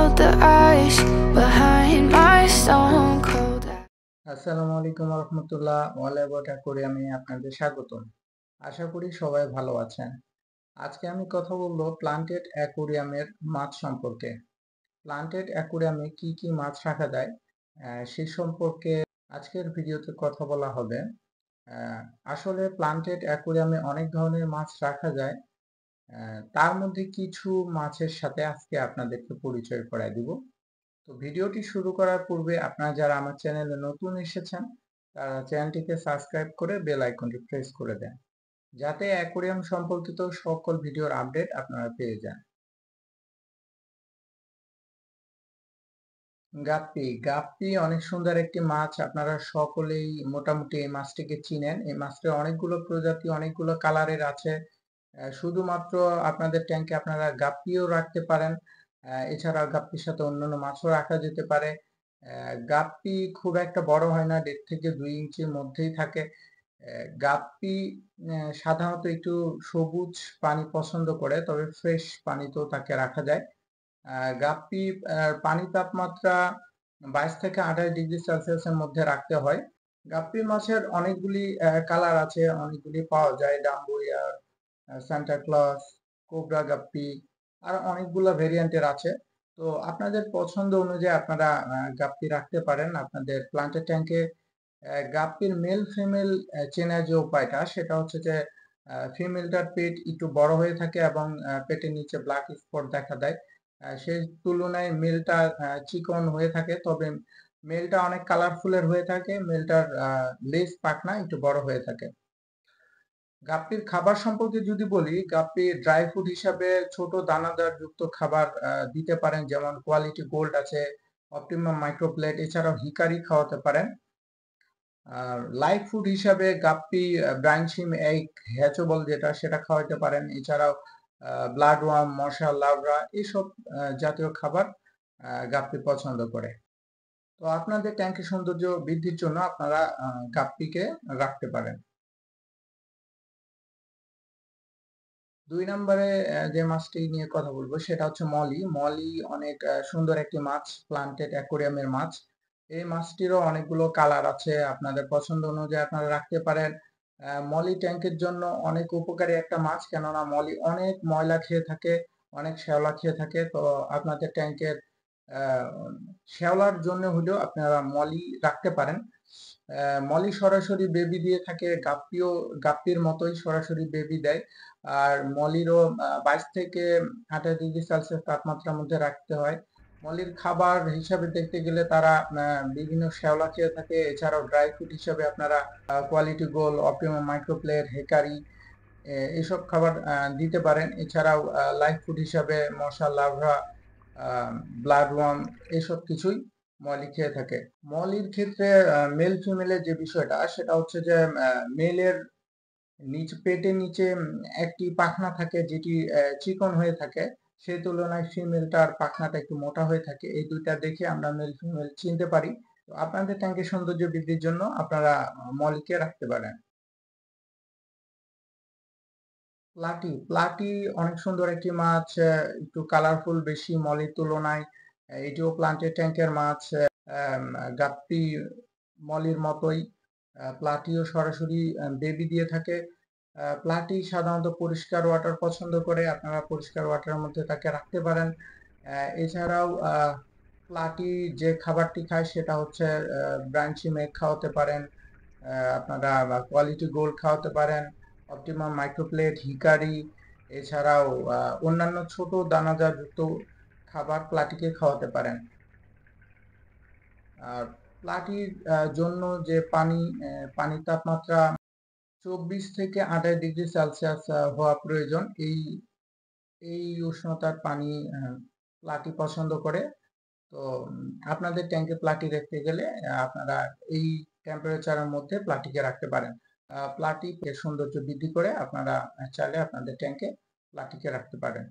melt the ice behind my stone cold eyes. আসসালামু আলাইকুম রহমতুল্লাহ ওয়ালাইকুম করে আমি আপনাদের স্বাগতম। আশা করি সবাই ভালো আছেন। আজকে আমি কথা বলবো প্লান্টেড অ্যাকুরিয়ামের মাছ সম্পর্কে। প্লান্টেড অ্যাকুরিয়ামে কি কি মাছ রাখা যায় সে সম্পর্কে আজকের ভিডিওতে কথা বলা হবে। আসলে প্লান্টেড অ্যাকুরিয়ামে অনেক ধরনের মাছ রাখা যায়, তার মধ্যে কিছু মাছের সাথে আজকে আপনাদেরকে পরিচয় করায় দিব। তো ভিডিওটি শুরু করার পূর্বে আপনারা যারা আমার চ্যানেলে নতুন এসেছেন তারা চ্যানেলটিকে সাবস্ক্রাইব করে বেল আইকনটি প্রেস করে দেন, যাতে অ্যাকুরিয়াম সম্পর্কিত সকল ভিডিওর আপডেট আপনারা পেয়ে যান। গাপ্পি গাপ্পি অনেক সুন্দর একটি মাছ। আপনারা সকলেই মোটামুটি এই মাছটিকে চিনেন। এই মাছটির অনেকগুলো প্রজাতি, অনেকগুলো কালারের আছে। শুধুমাত্র আপনাদের ট্যাঙ্কে আপনারা গাপ্পিও রাখতে পারেন। এছাড়াও গাপ্পির সাথে অন্যান্য মাছও রাখা যেতে পারে। গাপ্পি খুব একটা বড় হয় না, 1.5 থেকে 2 ইঞ্চির মধ্যেই থাকে। গাপ্পি সাধারণত একটু সবুজ পানি পছন্দ করে, তবে ফ্রেশ পানিতেও তাকে রাখা যায়। গাপ্পি পানি তাপমাত্রা 22 থেকে 28 ডিগ্রি সেলসিয়াসের মধ্যে রাখতে হয়। গাপ্পি মাছের অনেকগুলি কালার আছে, অনেকগুলি পাওয়া যায়, ডাম্বুরিয়ার, সান্টা ক্লজ, কোবরা গাপ্পি, আর অনেকগুলো ভেরিয়েন্টের আছে। তো আপনাদের পছন্দ অনুযায়ী আপনারা গাপ্পি রাখতে পারেন আপনাদের প্লান্টের ট্যাঙ্কে। গাপ্পির মেল ফিমেল চেনার যে উপায়টা সেটা হচ্ছে যে ফিমেলটার পেট একটু বড় হয়ে থাকে এবং পেটের নিচে ব্ল্যাক স্পট দেখা দেয়। সেই তুলনায় মেলটা চিকন হয়ে থাকে, তবে মেলটা অনেক কালারফুলের হয়ে থাকে। মেলটার লেজ পাখনা একটু বড় হয়ে থাকে। গাপ্পির খাবার সম্পর্কে যদি বলি, গাপ্পি ড্রাই ফুড হিসাবে ছোট দানাদার যুক্ত খাবার দিতে পারেন, যেমন কোয়ালিটি গোল্ড আছে, অপটিমাম মাইক্রোপ্লেট, এছাড়াও হিকারি খাওয়াতে পারেন। আর লাইভ ফুড হিসাবে গাপ্পি ব্রাঞ্চিম এগ হ্যাচবল যেটা সেটা খাওয়াতে পারেন। এছাড়াও ব্লাড ওয়ার্ম, মশা, লার্ভা এইসব জাতীয় খাবার গাপ্পি পছন্দ করে। তো আপনাদের ট্যাঙ্কের সৌন্দর্য বৃদ্ধির জন্য আপনারা গাপ্পিকে রাখতে পারেন। 2 নম্বরে যে মাছটি নিয়ে কথা বলবো সেটা হচ্ছে মলি। মলি অনেক সুন্দর একটি মাছ, প্লান্টেড অ্যাকোরিয়ামের মাছ। এই মাছটিরও অনেকগুলো কালার আছে, আপনাদের পছন্দ অনুযায়ী আপনারা রাখতে পারেন। মলি ট্যাঙ্কের জন্য অনেক উপকারী একটা মাছ, কেননা মলি অনেক ময়লা খেয়ে থাকে, অনেক শ্যাওলা খেয়ে থাকে। তো আপনাদের ট্যাঙ্কের শ্যাওলার জন্য হলেও আপনারা মলি রাখতে পারেন। মলি সরাসরি বেবি দিয়ে থাকে, গাপ্পির মতোই সরাসরি বেবি দেয়। আর মলিরও 22 থেকে 28 ডিগ্রি সেলসিয়াস তাপমাত্রার মধ্যে রাখতে হয়। মলির খাবার হিসাবে দেখতে গেলে তারা বিভিন্ন শ্যাওলা খেয়ে থাকে। এছাড়াও ড্রাই ফ্রুট হিসাবে আপনারা কোয়ালিটি গোল, অপটিমাম মাইক্রোপ্লেট, হেকারি এইসব খাবার দিতে পারেন। এছাড়াও লাইভ ফুড হিসাবে মশা, লার্ভা, ব্লাড ওয়ার্ম এইসব কিছুই মলি খেয়ে থাকে। মলির ক্ষেত্রে মেল ফিমেলের যে বিষয়টা সেটা হচ্ছে যে মেলের পেটের নিচে একটি পাখনা থাকে, যেটি চিকন হয়ে থাকে। সেই তুলনায় ফিমেলটার পাখনাটা একটু মোটা হয়ে থাকে। এই দুইটা দেখে আমরা মেল ফিমেল চিনতে পারি। তো আপনাদের ট্যাঙ্কের সৌন্দর্য বৃদ্ধির জন্য আপনারা মলিকে রাখতে পারেন। প্লাটি প্লাটি অনেক সুন্দর একটি মাছ, একটু কালারফুল বেশি মলির তুলনায়। এটিও প্লান্টেড ট্যাঙ্কের মাছ। গাপ্পি মলির মতোই প্লাটিও সরাসরি বেবি দিয়ে থাকে। প্লাটি সাধারণত পরিষ্কার ওয়াটার পছন্দ করে, আপনারা পরিষ্কার ওয়াটারের মধ্যে তাকে রাখতে পারেন। এছাড়াও প্লাটি যে খাবারটি খায় সেটা হচ্ছে ব্রাঞ্চি মেঘ খাওয়াতে পারেন, আপনারা কোয়ালিটি গোল্ড খাওয়াতে পারেন, অপটিমাম মাইক্রোপ্লেট, হিকারি, এছাড়াও অন্যান্য ছোট দানাদার যুক্ত খাবার প্লাটিকে খাওয়াতে পারেন। আর প্লাটির জন্য যে পানির তাপমাত্রা 24 থেকে 28 ডিগ্রি সেলসিয়াস হওয়া প্রয়োজন। এই উষ্ণতার পানি প্লাটি পছন্দ করে। তো আপনাদের ট্যাঙ্কে প্লাটি রাখতে গেলে আপনারা এই টেম্পারেচারের মধ্যে প্লাটিকে রাখতে পারেন। প্লাটি এর সৌন্দর্য বৃদ্ধি করে আপনারা চাইলে আপনাদের ট্যাঙ্কে প্লাটিকে রাখতে পারেন।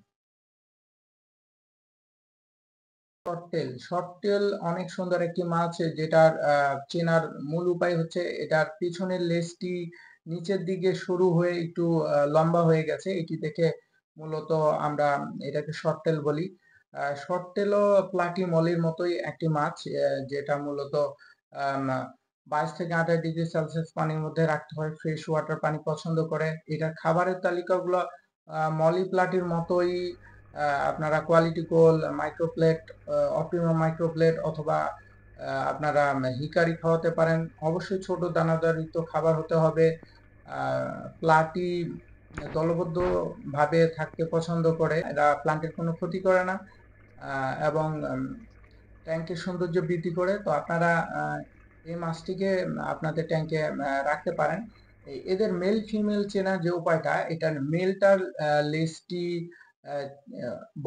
শর্টটেল অনেক সুন্দর একটি মাছ, যেটার চেনার মূল উপায় হচ্ছে এটার পিছনের লেজটি নিচের দিকে সরু হয়ে একটু লম্বা হয়ে গেছে। এটি দেখে মূলত আমরা এটাকে শর্টটেল বলি। শর্ট টেলও প্লাটি মলির মতোই একটি মাছ, যেটা মূলত 22 থেকে 28 ডিগ্রি সেলসিয়াস পানির মধ্যে রাখতে হয়, ফ্রেশ ওয়াটার পানি পছন্দ করে। এটার খাবারের তালিকাগুলো মলি প্লাটির মতোই। আপনারা কোয়ালিটি গোল, মাইক্রোপ্লেট, অপটিমাম মাইক্রোপ্লেট অথবা আপনারা হিকারি খাওয়াতে পারেন। অবশ্যই ছোট দানাদারযুক্ত খাবার হতে হবে। প্লাটি দলবদ্ধ ভাবে থাকতে পছন্দ করে, এরা প্লান্টের কোনো ক্ষতি করে না এবং ট্যাঙ্কের সৌন্দর্য বৃদ্ধি করে। তো আপনারা এই মাছটিকে আপনাদের ট্যাঙ্কে রাখতে পারেন। এদের মেল ফিমেল চেনার যে উপায়টা, এটা মেলটার লেজটি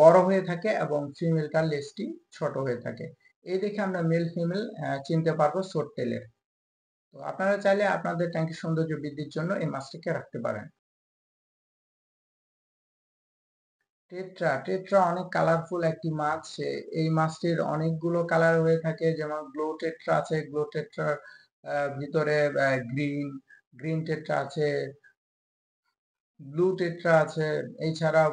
বড় হয়ে থাকে এবং ফিমেলটার লেজটি ছোট হয়ে থাকে। এই দেখে আমরা মেল ফিমেল চিনতে পারবো শর্ট টেলের। তো আপনারা চাইলে আপনাদের ট্যাঙ্কের সৌন্দর্য বৃদ্ধির জন্য এই মাছটিকে রাখতে পারেন। টেট্রা টেট্রা অনেক কালারফুল একটি মাছ। এই মাছটির অনেকগুলো কালার হয়ে থাকে, যেমন গ্লো টেট্রা আছে, গ্লো টেট্রার ভিতরে গ্রিন গ্রিন টেট্রা আছে, ব্লু টেট্রা আছে, এছাড়াও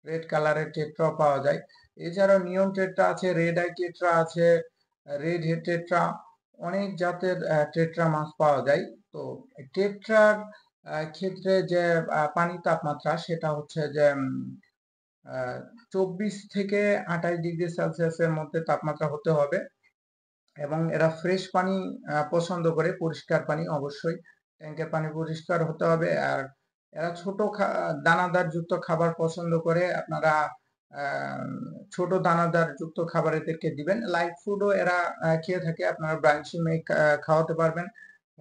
রেড কালারের টেট্রা পাওয়া যায়। এছাড়াও নিয়ন টেট্রা আছে, রেড আই টেট্রা আছে, রেড হেড টেট্রা, অনেক জাতের টেট্রা মাছ পাওয়া যায়। তো টেট্রার ক্ষেত্রে যে পানির তাপমাত্রা, সেটা হচ্ছে যে 24 থেকে 28 ডিগ্রি সেলসিয়াসের মধ্যে তাপমাত্রা হতে হবে এবং এরা ফ্রেশ পানি পছন্দ করে, পরিষ্কার পানি অবশ্যই। ট্যাঙ্কের পানি পরিষ্কার হতে হবে। আর এরা ছোট দানাদার যুক্ত খাবার পছন্দ করে। আপনারা ছোট দানাদার যুক্ত খাবার এদেরকে দিবেন। লাইট ফুডও এরা খেয়ে থাকে, আপনারা ব্রাঞ্চি মেক খাওয়াতে পারবেন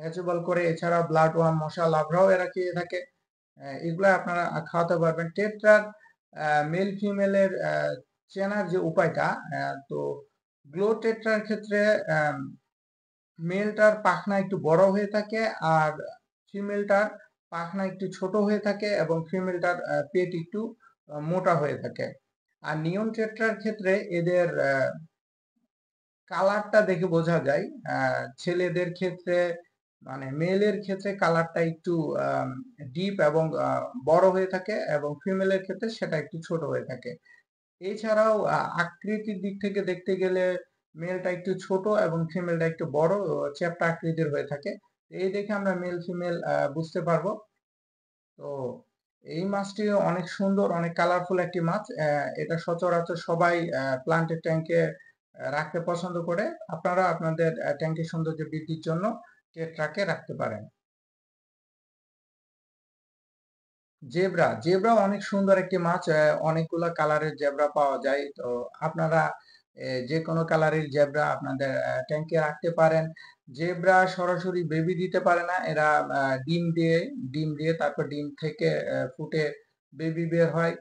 হ্যাচেবল করে। এছাড়া ব্লাড ওয়ার্ম, মশা লার্ভাও এরা খেয়ে থাকে, এগুলা আপনারা খাওয়াতে পারবেন। টেট্রার মেল ফিমেলের চেনার যে উপায়টা, তো গ্লো টেট্রার ক্ষেত্রে মেলটার পাখনা একটু বড় হয়ে থাকে আর ফিমেলটার পাখনা একটু ছোট হয়ে থাকে এবং ফিমেলটার পেট একটু মোটা হয়ে থাকে। আর নিয়ন টেট্রার ক্ষেত্রে এদের কালারটা দেখে বোঝা যায়। ছেলেদের ক্ষেত্রে মানে মেলের ক্ষেত্রে কালারটা একটু ডিপ এবং বড় হয়ে থাকে এবং ফিমেলের ক্ষেত্রে সেটা একটু ছোট হয়ে থাকে। এছাড়াও আকৃতির দিক থেকে দেখতে গেলে মেলটা একটু ছোট এবং ফিমেলটা একটু বড় চ্যাপ্টা আকৃতির হয়ে থাকে। এই দেখে আমরা মেল ফিমেল বুঝতে পারবো। তো এই মাছটি অনেক সুন্দর, অনেক কালারফুল একটি মাছ। এটা সচরাচর সবাই প্লান্টের ট্যাঙ্কে রাখতে পছন্দ করে। আপনারা আপনাদের ট্যাঙ্কের সৌন্দর্য বৃদ্ধির জন্য টেট্রাকে রাখতে পারেন। জেব্রা জেব্রা অনেক সুন্দর একটি মাছ। অনেকগুলো কালারের জেব্রা পাওয়া যায়। তো আপনারা যে কোনো কালারের জেব্রা আপনাদের ট্যাঙ্কে রাখতে পারেন। জেব্রা সরাসরি বেবি দিতে পারে না, এরা ডিম দিয়ে তারপর ডিম থেকে ফুটে বেবি বের হয়।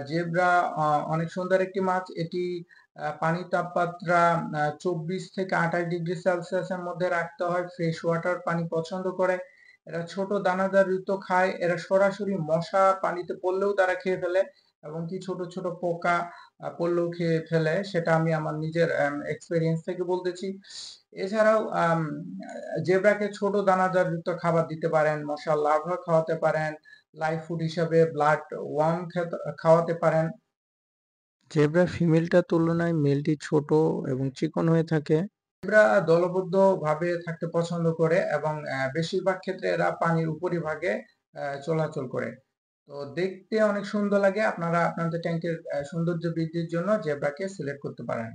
জেব্রা অনেক সুন্দর একটি মাছ। এটি পানির তাপমাত্রা 24 থেকে 28 ডিগ্রি সেলসিয়াসের মধ্যে রাখতে হয়, ফ্রেশ ওয়াটার পানি পছন্দ করে। এরা ছোট দানাদার যুক্ত খায়। এরা সরাসরি মশা পানিতে পড়লেও তারা খেয়ে ফেলে এবং কি ছোট ছোট পোকা পড়লেও খেয়ে ফেলে, সেটা আমি আমার নিজের এক্সপেরিয়েন্স থেকে বলতেছি। এছাড়াও জেব্রাকে ছোট দানাদার যুক্ত খাবার দিতে পারেন, মশার লার্ভা খাওয়াতে পারেন, লাইভ ফুড হিসাবে ব্লাড ওয়ার্ম খাওয়াতে পারেন। জেব্রা ফিমেলটার তুলনায় মেলটি ছোট এবং চিকন হয়ে থাকে। এরা দলবদ্ধ ভাবে থাকতে পছন্দ করে এবং বেশিরভাগ ক্ষেত্রে এরা পানির উপরিভাগে চলাচল করে। তো দেখতে অনেক সুন্দর লাগে। আপনারা আপনাদের ট্যাঙ্কের সৌন্দর্য বৃদ্ধির জন্য জেব্রাকে সিলেক্ট করতে পারেন।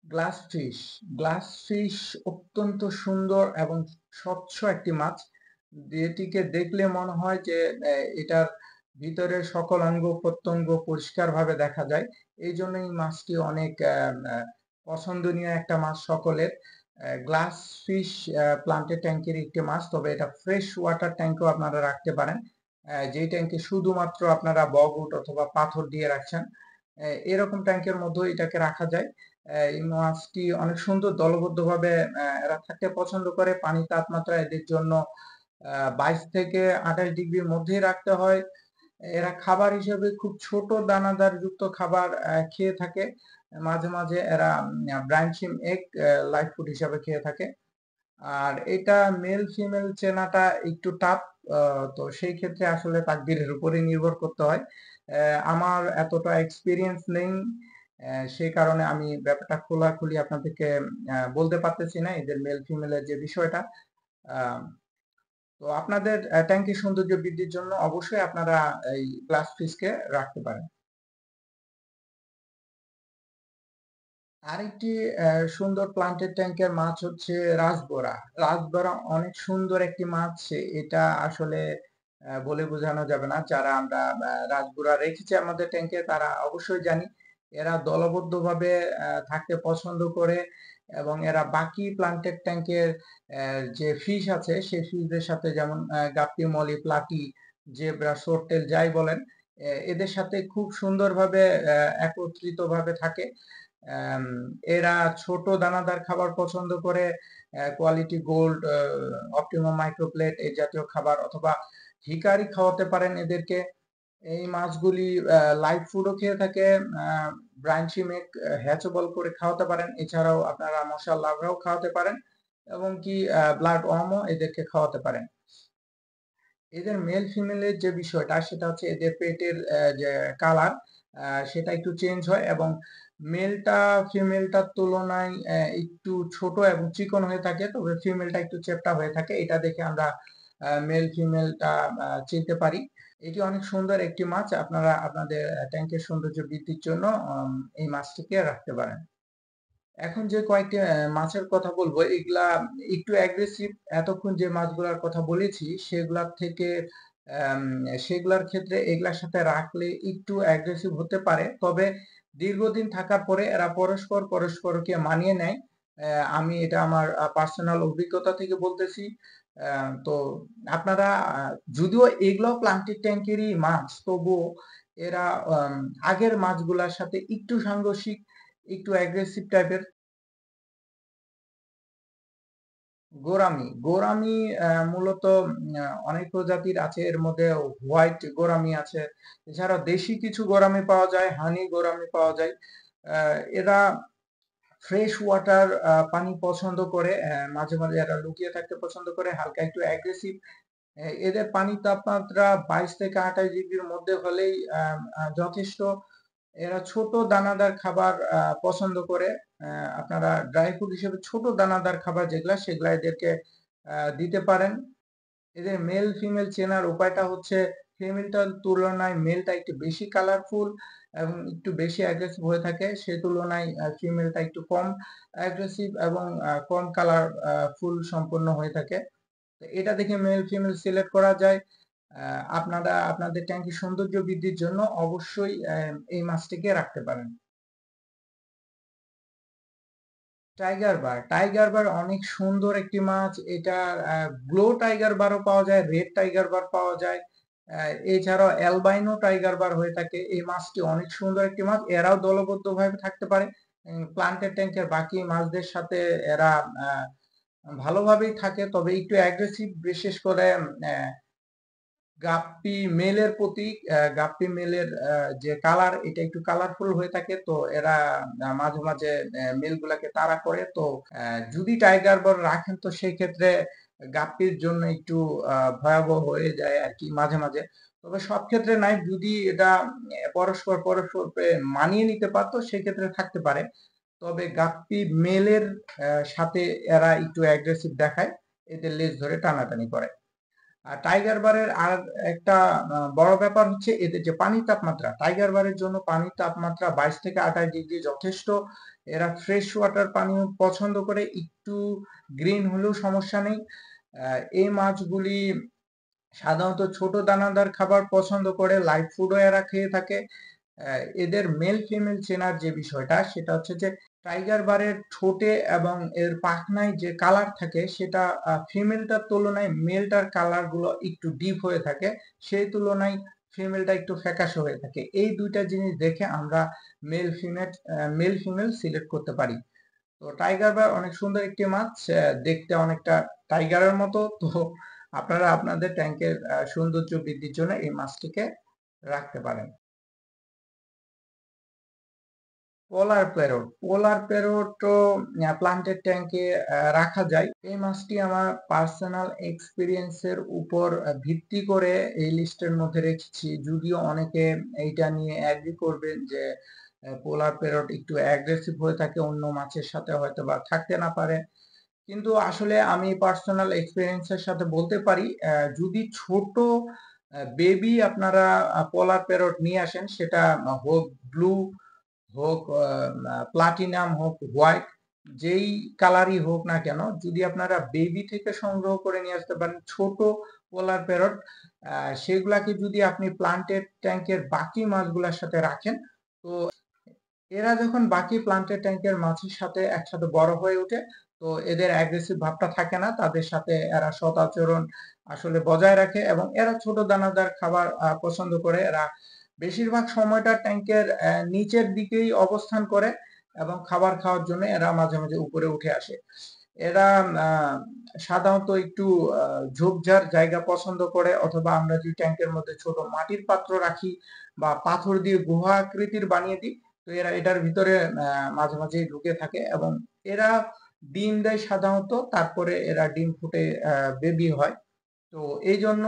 গ্লাস ফিশ অত্যন্ত সুন্দর এবং স্বচ্ছ একটি মাছ, যেটিকে দেখলে মনে হয় যে এটার ভিতরের সকল অঙ্গ প্রত্যঙ্গ পরিষ্কারভাবে দেখা যায়। এই জন্য এই মাছটি অনেক পছন্দনীয় একটা মাছ সকলের। গ্লাস ফিশ প্লান্টেড ট্যাঙ্কের একটি মাছ, তবে এটা ফ্রেশ ওয়াটার ট্যাঙ্কেও আপনারা রাখতে পারেন, যেই ট্যাঙ্কে শুধুমাত্র আপনারা বগউড অথবা পাথর দিয়ে রাখছেন, এরকম ট্যাঙ্কের মধ্যেও এটাকে রাখা যায়। এই মাছটি অনেক সুন্দর দলবদ্ধভাবে এরা থাকতে পছন্দ করে। পানির তাপমাত্রা এদের জন্য 22 থেকে 28 ডিগ্রির মধ্যেই রাখতে হয়। এরা খাবার হিসেবে খুব ছোট দানাদার যুক্ত খাবার খেয়ে থাকে। মাঝে মাঝে এরা ব্রাঞ্চিং এগ লাইভ ফুড হিসাবে খেয়ে থাকে। আর এটা মেল ফিমেল চেনাটা একটু টাফ, তো সেই ক্ষেত্রে আসলে তাকদীরের উপরে নির্ভর করতে হয়। আমার এতটা এক্সপিরিয়েন্স নেই, সেই কারণে আমি ব্যাপারটা খোলাখুলি আপনাদেরকে বলতে পারতেছি না এদের মেল ফিমেলের যে বিষয়টা। আহ, তো আপনাদের ট্যাঙ্কির সৌন্দর্য বৃদ্ধির জন্য অবশ্যই আপনারা এই গ্লাস ফিশকে রাখতে পারেন। আরেকটি সুন্দর প্লান্টেড ট্যাঙ্কের মাছ হচ্ছে রাজবোরা। রাজবোরা অনেক সুন্দর একটি মাছ। এটা আসলে বলে বোঝানো যাবে না। যারা আমরা রাজবোরা রেখেছি আমাদের ট্যাঙ্কে তারা অবশ্যই জানি এরা দলবদ্ধভাবে থাকতে পছন্দ করে এবং এরা বাকি প্লান্টেড ট্যাঙ্কের যে ফিশ আছে সেই ফিশদের সাথে যেমন গাপ্পি, মলি, প্লাটি, জেব্রা, সোরটেল যাই বলেন এদের সাথে খুব সুন্দরভাবে একত্রিতভাবে থাকে। আম, এরা ছোট দানাদার খাবার পছন্দ করে, কোয়ালিটি গোল্ড, অপটিমাম মাইক্রোপ্লেট এই জাতীয় খাবার অথবা হিকারি খাওয়াতে পারেন এদেরকে। এই মাছগুলি লাইভ ফুডও খেয়ে থাকে, ব্রাঞ্চি মেক হ্যাচেবল করে খাওয়াতে পারেন। এছাড়াও আপনারা মশা লার্ভাও খাওয়াতে পারেন এবং কি ব্লাড ওয়ার্মও এদেরকে খাওয়াতে পারেন। এদের মেল ফিমেলের যে বিষয়টা সেটা হচ্ছে এদের পেটের যে কালার সেটা একটু চেঞ্জ হয় এবং মেলটা ফিমেলটার তুলনায় একটু ছোট এবং চিকন হয়ে থাকে, তবে ফিমেলটা একটু চেপ্টা হয়ে থাকে। এটা দেখে আমরা মেল ফিমেলটা চিনতে পারি। এটি অনেক সুন্দর একটি মাছ, আপনারা আপনাদের ট্যাঙ্কের সৌন্দর্য বৃদ্ধির জন্য এই মাছটিকে রাখতে পারেন। এখন যে কয়েকটি মাছের কথা বলবো এগুলা একটু অ্যাগ্রেসিভ। এতক্ষণ যে মাছগুলার কথা বলেছি সেগুলার থেকে আম, সেগুলার ক্ষেত্রে এগুলার সাথে রাখলে একটু অ্যাগ্রেসিভ হতে পারে, তবে দীর্ঘদিন থাকার পরে এরা পরস্পর পরস্পরকে মানিয়ে নেয়। আমি এটা আমার পার্সোনাল অভিজ্ঞতা থেকে বলতেছি। তো আপনারা যদিও এগুলো প্লান্টেড ট্যাঙ্কেরই মাছ, তবুও এরা আগের মাছগুলার সাথে একটু সাংঘর্ষিক, একটু অ্যাগ্রেসিভ টাইপের। গোরামি গোরামি মূলত অনেক প্রজাতির আছে, এর মধ্যে হোয়াইট গোরামি আছে, এছাড়া দেশি কিছু গোরামি পাওয়া যায়, হানি গোরামি পাওয়া যায়। এরা ফ্রেশ ওয়াটার পানি পছন্দ করে, মাঝে মাঝে এরা লুকিয়ে থাকতে পছন্দ করে, হালকা একটু অ্যাগ্রেসিভ। এদের পানির তাপমাত্রা 22 থেকে 28 ডিগ্রির মধ্যে হলেই যথেষ্ট। এরা ছোট দানাদার খাবার পছন্দ করে। আপনারা ড্রাই ফ্রুট হিসেবে ছোট দানাদার খাবার যেগুলা সেগুলা এদেরকে দিতে পারেন। এদের মেল ফিমেল চেনার উপায়টা হচ্ছে ফিমেলটার তুলনায় মেলটা একটু বেশি কালারফুল এবং একটু বেশি অ্যাগ্রেসিভ হয়ে থাকে, সে তুলনায় ফিমেলটা একটু কম অ্যাগ্রেসিভ এবং কম কালার ফুল সম্পন্ন হয়ে থাকে। তো এটা দেখে মেল ফিমেল সিলেক্ট করা যায়। আপনারা আপনাদের ট্যাঙ্কির সৌন্দর্য বৃদ্ধির জন্য অবশ্যই এই মাছটিকে রাখতে পারেন। টাইগার বার অনেক সুন্দর একটি মাছ। এটা ব্লু টাইগার বারও পাওয়া যায়, রেড টাইগার বার পাওয়া যায়, এছাড়াও অ্যালবাইনো টাইগার বার হয়ে থাকে। এই মাছটি অনেক সুন্দর একটি মাছ, এরাও দলবদ্ধভাবে থাকতে পারে প্লান্টেড ট্যাঙ্কের বাকি মাছদের সাথে। এরা ভালোভাবেই থাকে, তবে একটু অ্যাগ্রেসিভ, বিশেষ করে গাপ্পি মেলের প্রতি। গাপ্পি মেলের যে কালার এটা একটু কালারফুল হয়ে থাকে, তো এরা মাঝে মাঝে মেল গুলাকে তাড়া করে। তো যদি টাইগার বল রাখেন তো সেই ক্ষেত্রে গাপ্পির জন্য একটু ভয়াবহ হয়ে যায় আর কি মাঝে মাঝে, তবে সব ক্ষেত্রে নাই। যদি এটা পরস্পর পরস্পর মানিয়ে নিতে পারতো সেক্ষেত্রে থাকতে পারে, তবে গাপ্পি মেলের সাথে এরা একটু অ্যাগ্রেসিভ দেখায়, এদের লেজ ধরে টানাটানি করে। আর টাইগার বারের আর একটা বড় ব্যাপার হচ্ছে এদের যে পানির তাপমাত্রা। টাইগার বারের জন্য পানির তাপমাত্রা 22 থেকে 28 ডিগ্রি যথেষ্ট। এরা ফ্রেশ ওয়াটার পানি পছন্দ করে, একটু গ্রিন হলেও সমস্যা নেই। এই মাছগুলি সাধারণত ছোট দানাদার খাবার পছন্দ করে, লাইভ ফুডও এরা খেয়ে থাকে। এদের মেল ফিমেল চেনার যে বিষয়টা সেটা হচ্ছে যে টাইগার বারের ঠোঁটে এবং এর পাখনায় যে কালার থাকে সেটা ফিমেলটার তুলনায় মেলটার কালার গুলো একটু ডিপ হয়ে থাকে, সেই তুলনায় ফিমেলটা একটু ফ্যাকাশে হয়ে থাকে। এই দুইটা জিনিস দেখে আমরা মেল ফিমেল সিলেক্ট করতে পারি। তো টাইগার বার অনেক সুন্দর একটি মাছ, দেখতে অনেকটা টাইগারের মতো। তো আপনারা আপনাদের ট্যাঙ্কের সৌন্দর্য বৃদ্ধির জন্য এই মাছটিকে রাখতে পারেন। পোলার প্যারটও প্লান্টেড ট্যাঙ্কে রাখা যায়। এই মাছটি আমার পার্সোনাল এক্সপিরিয়েন্সের উপর ভিত্তি করে এই লিস্টের মধ্যে রেখেছি। যদিও অনেকে এইটা নিয়ে এগ্রি করবেন যে পোলার প্যারট একটু অ্যাগ্রেসিভ হয়ে থাকে, অন্য মাছের সাথে হয়তো বা থাকতে না পারে, কিন্তু আসলে আমি পার্সোনাল এক্সপিরিয়েন্সের সাথে বলতে পারি যদি ছোট বেবি আপনারা পোলার প্যারট নিয়ে আসেন, সেটা হোক ব্লু, হোক প্লাটিনাম, হোক হোয়াইট, যেই কালারই হোক না কেন, যদি আপনারা বেবি থেকে সংগ্রহ করে নিয়ে আসতে পারেন ছোট পোলার প্যারট, সেগুলাকে যদি আপনি প্লান্টেড ট্যাঙ্কের বাকি মাছগুলোর সাথে রাখেন, তো এরা যখন বাকি প্লান্টেড ট্যাঙ্কের মাছের সাথে একসাথে বড় হয়ে ওঠে, তো এদের অ্যাগ্রেসিভ ভাবটা থাকে না, তাদের সাথে এরা সৎ আচরণ আসলে বজায় রাখে এবং এরা ছোট দানাদার খাবার পছন্দ করে। এরা বেশিরভাগ সময়টা ট্যাঙ্কের নিচের দিকেই অবস্থান করে এবং খাবার খাওয়ার জন্য এরা মাঝে মাঝে উপরে উঠে আসে। এরা সাধারণত একটু ঝোপঝাড় জায়গা পছন্দ করে, অথবা আমরা যদি ট্যাঙ্কের মধ্যে ছোট মাটির পাত্র রাখি বা পাথর দিয়ে গুহা আকৃতির বানিয়ে দিই, তো এরা এটার ভিতরে মাঝে মাঝেই ঢুকে থাকে এবং এরা ডিম দেয় সাধারণত, তারপরে এরা ডিম ফুটে বেবি হয়। তো এই জন্য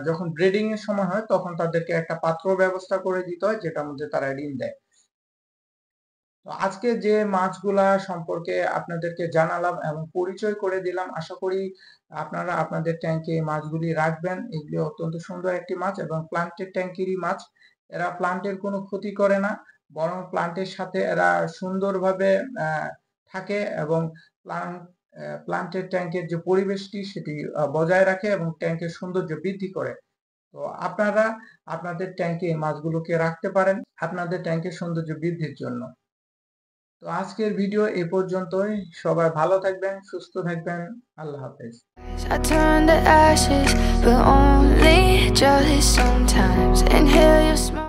যখন ব্রিডিং এর সময় হয় তখন তাদেরকে একটা পাত্র ব্যবস্থা করে দিতে হয় যেটার মধ্যে তারা ডিম দেয়। তো আজকে যে মাছগুলা সম্পর্কে আপনাদেরকে জানালাম এবং পরিচয় করে দিলাম, আশা করি আপনারা আপনাদের ট্যাঙ্কে মাছগুলি রাখবেন। এগুলি অত্যন্ত সুন্দর একটি মাছ এবং প্লান্টেড ট্যাঙ্কেরই মাছ। এরা প্লান্টের কোনো ক্ষতি করে না, বরং প্লান্টের সাথে এরা সুন্দরভাবে থাকে এবং প্লান্টেড ট্যাঙ্কের যে পরিবেশটি সেটি বজায় রাখে এবং ট্যাঙ্কের সৌন্দর্য বৃদ্ধি করে। তো আপনারা আপনাদের ট্যাঙ্কে এই মাছগুলোকে রাখতে পারেন আপনাদের ট্যাঙ্কের সৌন্দর্য বৃদ্ধির জন্য। তো আজকের ভিডিও এ পর্যন্তই। সবাই ভালো থাকবেন, সুস্থ থাকবেন। আল্লাহ হাফেজ। I turn to ashes, but only just sometimes. Inhale your smoke.